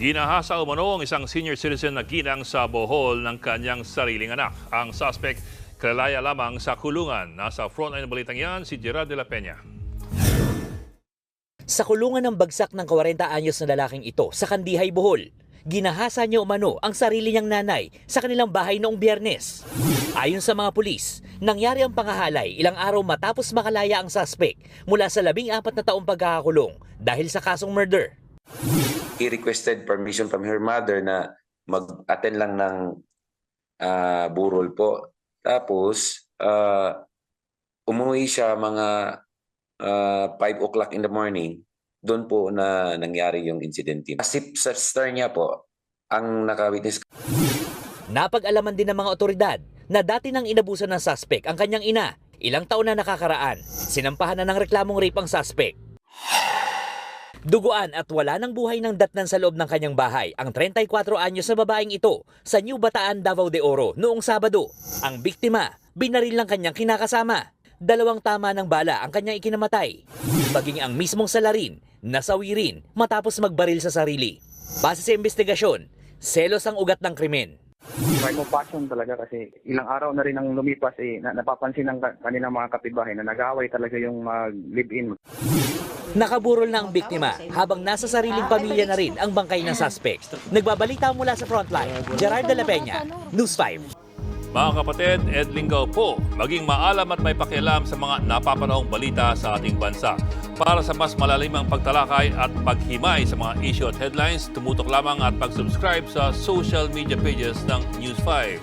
Ginahasa umano ang isang senior citizen na ginang sa Bohol ng kanyang sariling anak. Ang suspect, kalalaya lamang sa kulungan. Nasa frontline ng balitang yan, si Gerard de la Peña. Sa kulungan ng bagsak ng 40 anyos na lalaking ito sa Kandihay, Bohol, ginahasa niya umano ang sarili niyang nanay sa kanilang bahay noong Biyernes. Ayon sa mga pulis, nangyari ang pangahalay ilang araw matapos makalaya ang suspect mula sa 14 na taong pagkakakulong dahil sa kasong murder. He requested permission from her mother na mag-attend lang ng burol po. Tapos, umuwi siya mga 5 o'clock in the morning. Doon po na nangyari yung incident. Sa sister niya po, ang nakawitness. Napag-alaman din ng mga otoridad na dati nang inabuso ng suspect ang kanyang ina. Ilang taon na nakakaraan, sinampahan na ng reklamong rape ang suspect. Duguan at wala ng buhay ng datnan sa loob ng kanyang bahay ang 34 anyos na babaeng ito sa New Bataan, Davao de Oro noong Sabado. Ang biktima, binaril ng kanyang kinakasama. 2 tama ng bala ang kanyang ikinamatay. Maging ang mismong salarin, nasawi rin matapos magbaril sa sarili. Base sa investigasyon, selos ang ugat ng krimen. May compassion talaga kasi ilang araw na rin ang lumipas napapansin ng kanilang mga kapitbahay na nag-aaway talaga yung live-in. Nakaburol na ang biktima habang nasa sariling pamilya na rin ang bangkay ng suspect. Nagbabalita mula sa frontline, Gerard de la Peña, News 5. Mga kapatid, Ed Lingaw po, maging maalam at may pakialam sa mga napapanahong balita sa ating bansa. Para sa mas malalimang pagtalakay at paghimay sa mga issue at headlines, tumutok lamang at pag-subscribe sa social media pages ng News 5.